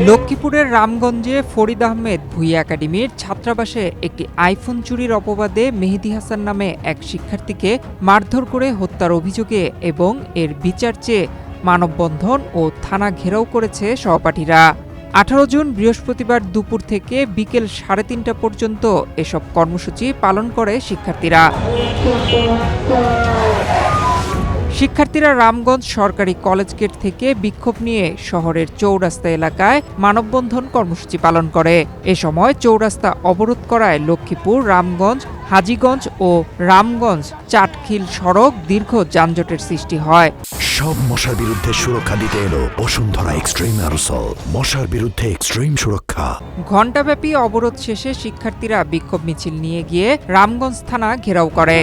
লক্ষ্মীপুরের রামগঞ্জে ফরিদ আহমেদ ভুঁইয়া একাডেমির ছাত্রাবাসে একটি আইফোন চুরির অপবাদে মেহেদী হাসান নামে এক শিক্ষার্থীকে মারধর করে হত্যার অভিযোগে এবং এর বিচার চেয়ে মানববন্ধন ও থানা ঘেরাও করেছে সহপাঠীরা। 18 জুন বৃহস্পতিবার দুপুর থেকে বিকেল 3:30 পর্যন্ত এসব কর্মসূচি পালন করে শিক্ষার্থীরা রামগঞ্জ সরকারি কলেজ গেট থেকে বিক্ষোভ নিয়ে শহরের চৌরাস্তা এলাকায় মানববন্ধন কর্মসূচি পালন করে। এ সময় চৌরাস্তা অবরোধ করায় লক্ষ্মীপুর, রামগঞ্জ, হাজীগঞ্জ ও রামগঞ্জ চাটখিল সড়ক দীর্ঘ যানজটের সৃষ্টি হয়। সব মশার বিরুদ্ধে সুরক্ষা দিতে এলো বসুন্ধরা এক্সট্রিম অ্যারোসল, মশার বিরুদ্ধে এক্সট্রিম সুরক্ষা। ঘণ্টাব্যাপী অবরোধ শেষে শিক্ষার্থীরা বিক্ষোভ মিছিল নিয়ে গিয়ে রামগঞ্জ থানা ঘেরাও করে।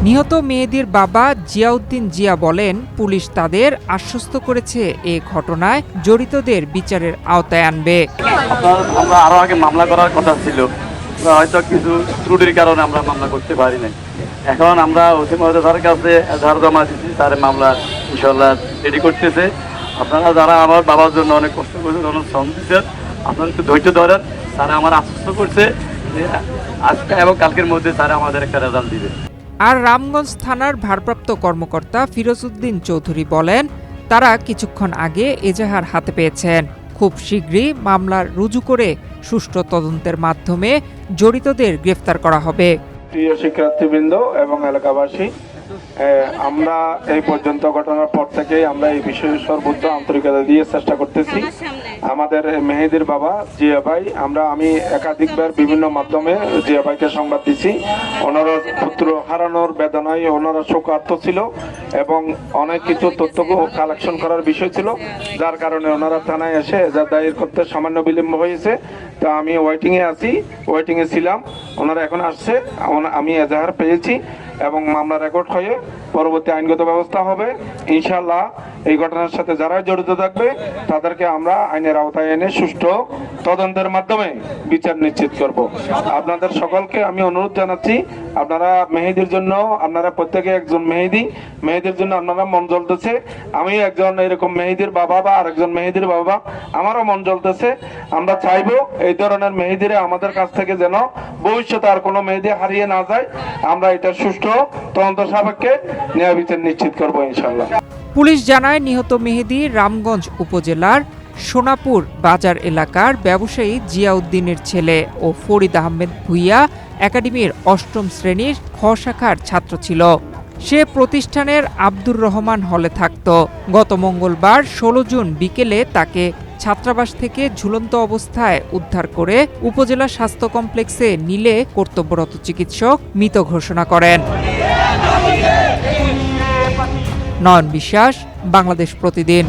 নিহত মেয়েদের বাবা জিয়াউদ্দিন জিয়া বলেন, পুলিশ তাদের আশ্বস্ত করেছে এ ঘটনায় জড়িতদের বিচারের আওতায় আনবে। আমরা আরো আগে মামলা করার কথা ছিল, হয়তো কিছু ত্রুটির কারণে আমরা মামলা করতে পারি নাই। এখন আমরা ওসি মহোদয়ের কাছে এজাহার জমা দিচ্ছি, তার মামলা ইনশাল্লাহ রেডি করতেছে। আপনারা যারা আমার বাবার জন্য অনেক কষ্ট করেছেন, অনেক শ্রম দিচ্ছেন, আপনারা একটু ধৈর্য ধরেন। তারা আমার আশ্বস্ত করছে যে আজকে এবং কালকের মধ্যে তারা আমাদের একটা রেজাল্ট দিবে। আর রামগঞ্জ থানার ভারপ্রাপ্ত কর্মকর্তা ফিরোজ উদ্দিন চৌধুরী বলেন, তারা কিছুক্ষণ আগে এজাহার হাতে পেয়েছেন। খুব শীঘ্রই মামলা রুজু করে সুষ্ঠু তদন্তের মাধ্যমে জড়িতদের গ্রেফতার করা হবে। প্রিয় শিক্ষার্থীবৃন্দ এবং এলাকাবাসী, আমরা এই পর্যন্ত ঘটনার পর থেকেই আমরা এই বিষয়ে সর্বোচ্চ আন্তরিকতা দিয়ে চেষ্টা করতেছি। আমাদের মেহেদীর বাবা জিয়া ভাই, আমি একাধিকবার বিভিন্ন মাধ্যমে জিয়া ভাইকে সংবাদ দিছি। ওনারা পুত্র হারানোর বেদনায় ওনারা শোকার্ত ছিল এবং অনেক কিছু তথ্য কালেকশন করার বিষয় ছিল, যার কারণে ওনারা থানায় এসে এজাহার দায়ের করতে সামান্য বিলম্ব হয়েছে। তো আমি ওয়েটিংয়ে ছিলাম, ওনারা এখন আসছে, আমি এজাহার পেয়েছি এবং মামলা রেকর্ড হয়ে পরবর্তী আইনগত ব্যবস্থা হবে। ইনশাআল্লাহ এই ঘটনার সাথে যারা জড়িত থাকবে তাদেরকে আমরা আইনের আওতায় এনে সুষ্ঠু তদন্তের মাধ্যমে বিচার নিশ্চিত করব। আপনাদের সকলকে আমি অনুরোধ জানাচ্ছি, আপনারা মেহেদীর জন্য, আপনারা প্রত্যেকে একজন মেহেদীর জন্য আপনারা মন জ্বলতেছে। আমি একজন এরকম মেহেদীর বাবা বা আরেকজন মেহেদীর বাবা, আমারও মন জ্বলতেছে। আমরা চাইবো এই ধরনের মেহেদীরা আমাদের কাছ থেকে যেন ভবিষ্যতে আর কোনো মেহেদী হারিয়ে না যায়। আমরা এটা সুষ্ঠু তদন্ত সাপেক্ষে ন্যায় বিচার নিশ্চিত করবো ইনশাআল্লাহ। পুলিশ জানায়, নিহত মেহেদী রামগঞ্জ উপজেলার সোনাপুর বাজার এলাকার ব্যবসায়ী জিয়াউদ্দিনের ছেলে ও ফরিদ আহমেদ ভুঁইয়া একাডেমির 8ম শ্রেণীর খ শাখার ছাত্র ছিল। সে প্রতিষ্ঠানের আব্দুর রহমান হলে থাকত। গত মঙ্গলবার 16 জুন বিকেলে তাকে ছাত্রাবাস থেকে ঝুলন্ত অবস্থায় উদ্ধার করে উপজেলা স্বাস্থ্য কমপ্লেক্সে নিলে কর্তব্যরত চিকিৎসক মৃত ঘোষণা করেন। নয়ন বিশ্বাস, বাংলাদেশ প্রতিদিন।